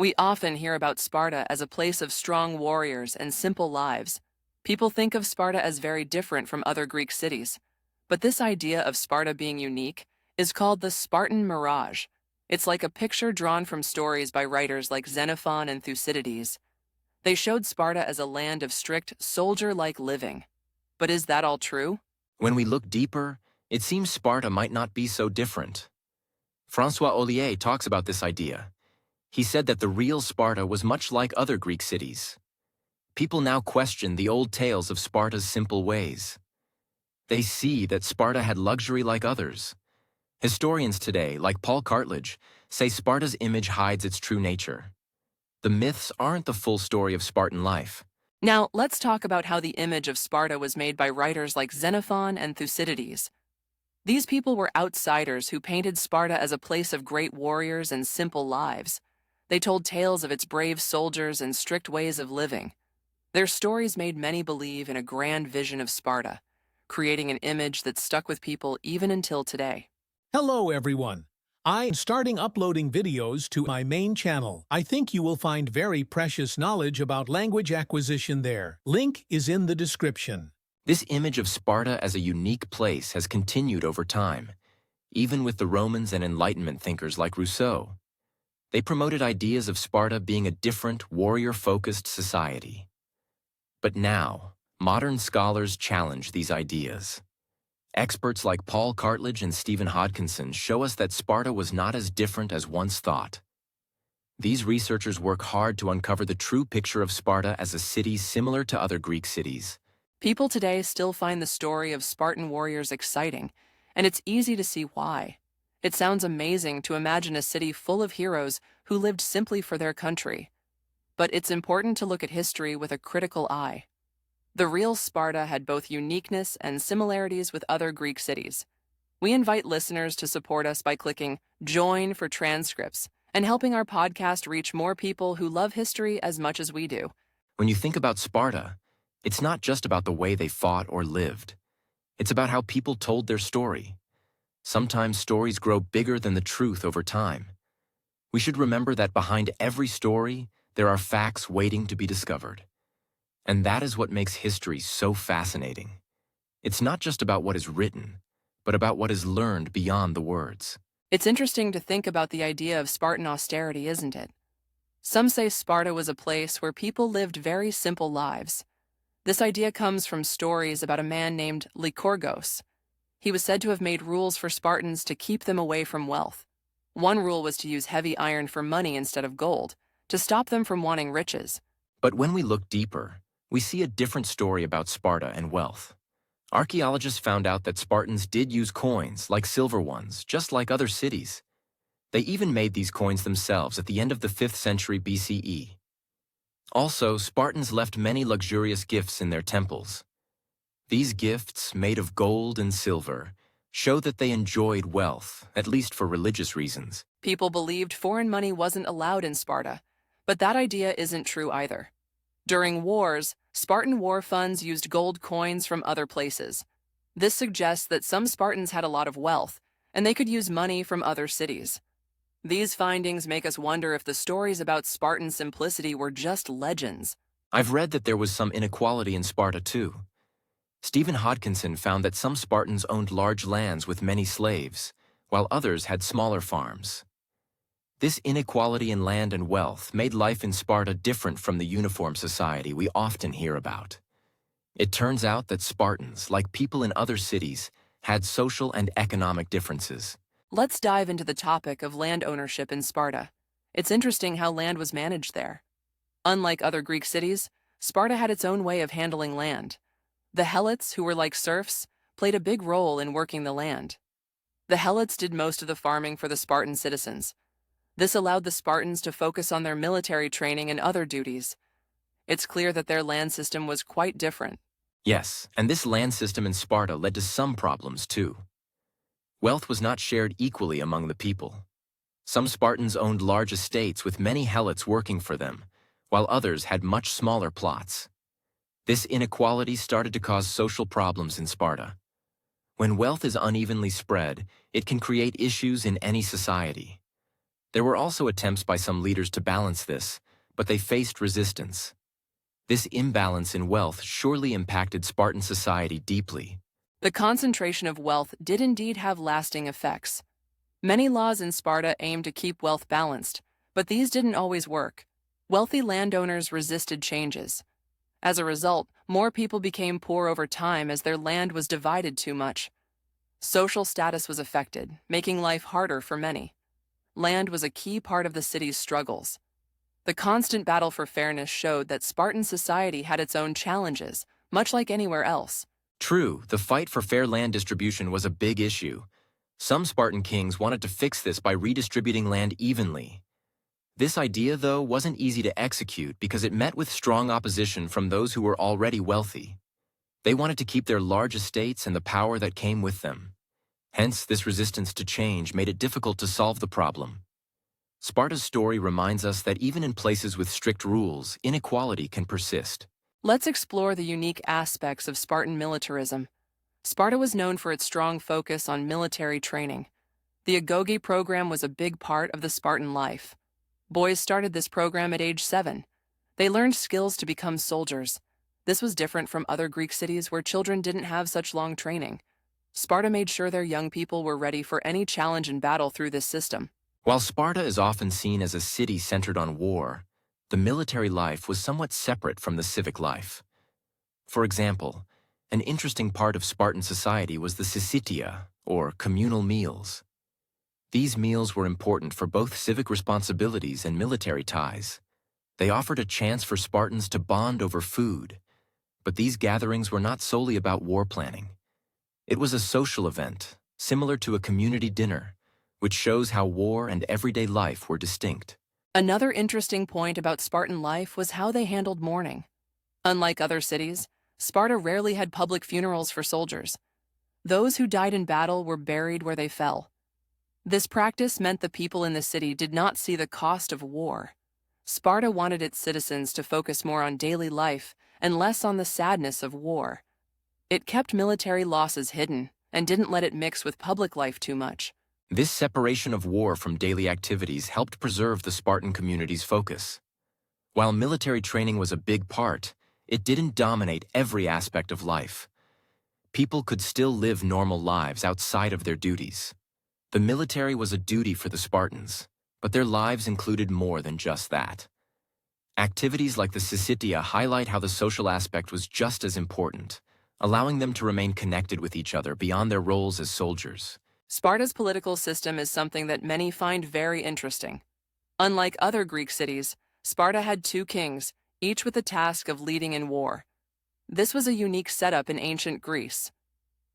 We often hear about Sparta as a place of strong warriors and simple lives. People think of Sparta as very different from other Greek cities. But this idea of Sparta being unique is called the Spartan Mirage. It's like a picture drawn from stories by writers like Xenophon and Thucydides. They showed Sparta as a land of strict, soldier-like living. But is that all true? When we look deeper, it seems Sparta might not be so different. François Ollier talks about this idea. He said that the real Sparta was much like other Greek cities. People now question the old tales of Sparta's simple ways. They see that Sparta had luxury like others. Historians today, like Paul Cartledge, say Sparta's image hides its true nature. The myths aren't the full story of Spartan life. Now, let's talk about how the image of Sparta was made by writers like Xenophon and Thucydides. These people were outsiders who painted Sparta as a place of great warriors and simple lives. They told tales of its brave soldiers and strict ways of living. Their stories made many believe in a grand vision of Sparta, creating an image that stuck with people even until today. Hello everyone. I'm starting uploading videos to my main channel. I think you will find very precious knowledge about language acquisition there. Link is in the description. This image of Sparta as a unique place has continued over time, even with the Romans and Enlightenment thinkers like Rousseau. They promoted ideas of Sparta being a different, warrior-focused society. But now, modern scholars challenge these ideas. Experts like Paul Cartledge and Stephen Hodkinson show us that Sparta was not as different as once thought. These researchers work hard to uncover the true picture of Sparta as a city similar to other Greek cities. People today still find the story of Spartan warriors exciting, and it's easy to see why. It sounds amazing to imagine a city full of heroes who lived simply for their country. But it's important to look at history with a critical eye. The real Sparta had both uniqueness and similarities with other Greek cities. We invite listeners to support us by clicking Join for transcripts and helping our podcast reach more people who love history as much as we do. When you think about Sparta, it's not just about the way they fought or lived. It's about how people told their story. Sometimes stories grow bigger than the truth over time. We should remember that behind every story, there are facts waiting to be discovered. And that is what makes history so fascinating. It's not just about what is written, but about what is learned beyond the words. It's interesting to think about the idea of Spartan austerity, isn't it? Some say Sparta was a place where people lived very simple lives. This idea comes from stories about a man named Lycurgus. He was said to have made rules for Spartans to keep them away from wealth. One rule was to use heavy iron for money instead of gold, to stop them from wanting riches. But when we look deeper, we see a different story about Sparta and wealth. Archaeologists found out that Spartans did use coins, like silver ones, just like other cities. They even made these coins themselves at the end of the 5th century BCE. Also, Spartans left many luxurious gifts in their temples. These gifts, made of gold and silver, show that they enjoyed wealth, at least for religious reasons. People believed foreign money wasn't allowed in Sparta, but that idea isn't true either. During wars, Spartan war funds used gold coins from other places. This suggests that some Spartans had a lot of wealth, and they could use money from other cities. These findings make us wonder if the stories about Spartan simplicity were just legends. I've read that there was some inequality in Sparta too. Stephen Hodkinson found that some Spartans owned large lands with many slaves, while others had smaller farms. This inequality in land and wealth made life in Sparta different from the uniform society we often hear about. It turns out that Spartans, like people in other cities, had social and economic differences. Let's dive into the topic of land ownership in Sparta. It's interesting how land was managed there. Unlike other Greek cities, Sparta had its own way of handling land. The Helots, who were like serfs, played a big role in working the land. The Helots did most of the farming for the Spartan citizens. This allowed the Spartans to focus on their military training and other duties. It's clear that their land system was quite different. Yes, and this land system in Sparta led to some problems too. Wealth was not shared equally among the people. Some Spartans owned large estates with many Helots working for them, while others had much smaller plots. This inequality started to cause social problems in Sparta. When wealth is unevenly spread, it can create issues in any society. There were also attempts by some leaders to balance this, but they faced resistance. This imbalance in wealth surely impacted Spartan society deeply. The concentration of wealth did indeed have lasting effects. Many laws in Sparta aimed to keep wealth balanced, but these didn't always work. Wealthy landowners resisted changes. As a result, more people became poor over time as their land was divided too much. Social status was affected, making life harder for many. Land was a key part of the city's struggles. The constant battle for fairness showed that Spartan society had its own challenges, much like anywhere else. True, the fight for fair land distribution was a big issue. Some Spartan kings wanted to fix this by redistributing land evenly. This idea, though, wasn't easy to execute because it met with strong opposition from those who were already wealthy. They wanted to keep their large estates and the power that came with them. Hence, this resistance to change made it difficult to solve the problem. Sparta's story reminds us that even in places with strict rules, inequality can persist. Let's explore the unique aspects of Spartan militarism. Sparta was known for its strong focus on military training. The agoge program was a big part of the Spartan life. Boys started this program at age 7. They learned skills to become soldiers. This was different from other Greek cities where children didn't have such long training. Sparta made sure their young people were ready for any challenge in battle through this system. While Sparta is often seen as a city centered on war, the military life was somewhat separate from the civic life. For example, an interesting part of Spartan society was the syssitia, or communal meals. These meals were important for both civic responsibilities and military ties. They offered a chance for Spartans to bond over food, but these gatherings were not solely about war planning. It was a social event, similar to a community dinner, which shows how war and everyday life were distinct. Another interesting point about Spartan life was how they handled mourning. Unlike other cities, Sparta rarely had public funerals for soldiers. Those who died in battle were buried where they fell. This practice meant the people in the city did not see the cost of war. Sparta wanted its citizens to focus more on daily life and less on the sadness of war. It kept military losses hidden and didn't let it mix with public life too much. This separation of war from daily activities helped preserve the Spartan community's focus. While military training was a big part, it didn't dominate every aspect of life. People could still live normal lives outside of their duties. The military was a duty for the Spartans, but their lives included more than just that. Activities like the syssitia highlight how the social aspect was just as important, allowing them to remain connected with each other beyond their roles as soldiers. Sparta's political system is something that many find very interesting. Unlike other Greek cities, Sparta had 2 kings, each with the task of leading in war. This was a unique setup in ancient Greece.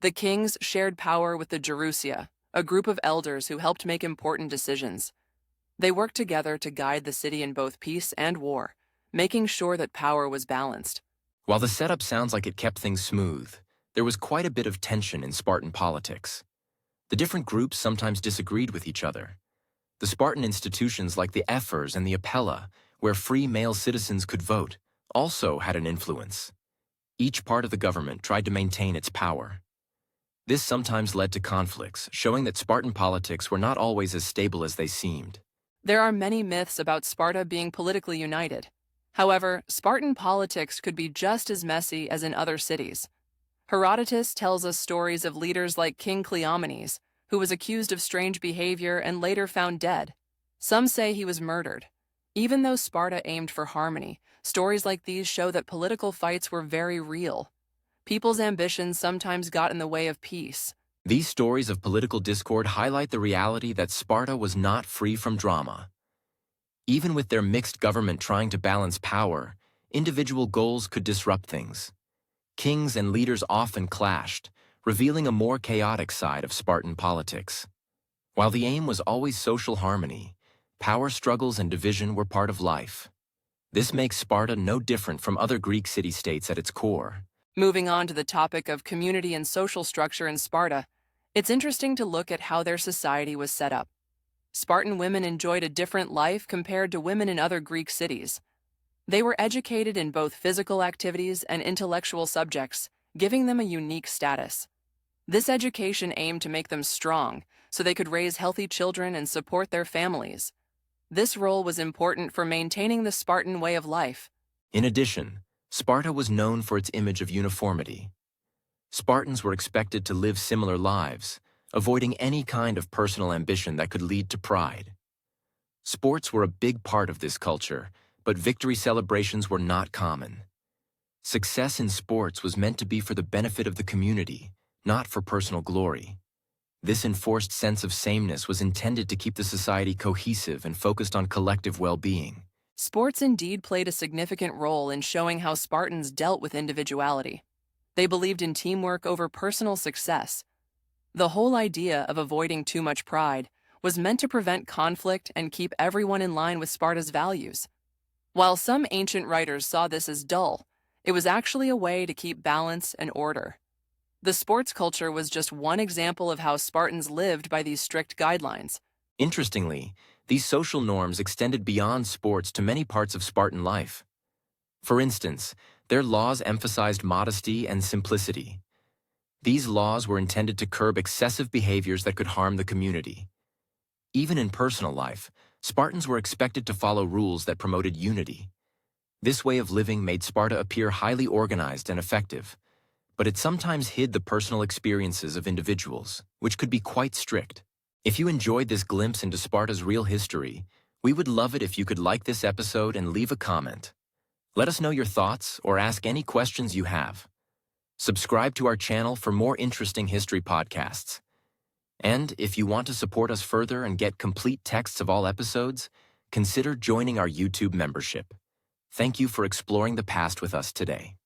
The kings shared power with the Gerousia, a group of elders who helped make important decisions. They worked together to guide the city in both peace and war, making sure that power was balanced. While the setup sounds like it kept things smooth, there was quite a bit of tension in Spartan politics. The different groups sometimes disagreed with each other. The Spartan institutions like the ephors and the apella, where free male citizens could vote, also had an influence. Each part of the government tried to maintain its power. This sometimes led to conflicts, showing that Spartan politics were not always as stable as they seemed. There are many myths about Sparta being politically united. However, Spartan politics could be just as messy as in other cities. Herodotus tells us stories of leaders like King Cleomenes, who was accused of strange behavior and later found dead. Some say he was murdered. Even though Sparta aimed for harmony, stories like these show that political fights were very real. People's ambitions sometimes got in the way of peace. These stories of political discord highlight the reality that Sparta was not free from drama. Even with their mixed government trying to balance power, individual goals could disrupt things. Kings and leaders often clashed, revealing a more chaotic side of Spartan politics. While the aim was always social harmony, power struggles and division were part of life. This makes Sparta no different from other Greek city-states at its core. Moving on to the topic of community and social structure in Sparta, it's interesting to look at how their society was set up. Spartan women enjoyed a different life compared to women in other Greek cities. They were educated in both physical activities and intellectual subjects, giving them a unique status. This education aimed to make them strong, so they could raise healthy children and support their families. This role was important for maintaining the Spartan way of life. In addition, Sparta was known for its image of uniformity. Spartans were expected to live similar lives, avoiding any kind of personal ambition that could lead to pride. Sports were a big part of this culture, but victory celebrations were not common. Success in sports was meant to be for the benefit of the community, not for personal glory. This enforced sense of sameness was intended to keep the society cohesive and focused on collective well-being. Sports indeed played a significant role in showing how Spartans dealt with individuality. They believed in teamwork over personal success. The whole idea of avoiding too much pride was meant to prevent conflict and keep everyone in line with Sparta's values. While some ancient writers saw this as dull, it was actually a way to keep balance and order. The sports culture was just one example of how Spartans lived by these strict guidelines. Interestingly, these social norms extended beyond sports to many parts of Spartan life. For instance, their laws emphasized modesty and simplicity. These laws were intended to curb excessive behaviors that could harm the community. Even in personal life, Spartans were expected to follow rules that promoted unity. This way of living made Sparta appear highly organized and effective, but it sometimes hid the personal experiences of individuals, which could be quite strict. If you enjoyed this glimpse into Sparta's real history, we would love it if you could like this episode and leave a comment. Let us know your thoughts or ask any questions you have. Subscribe to our channel for more interesting history podcasts. And if you want to support us further and get complete texts of all episodes, consider joining our YouTube membership. Thank you for exploring the past with us today.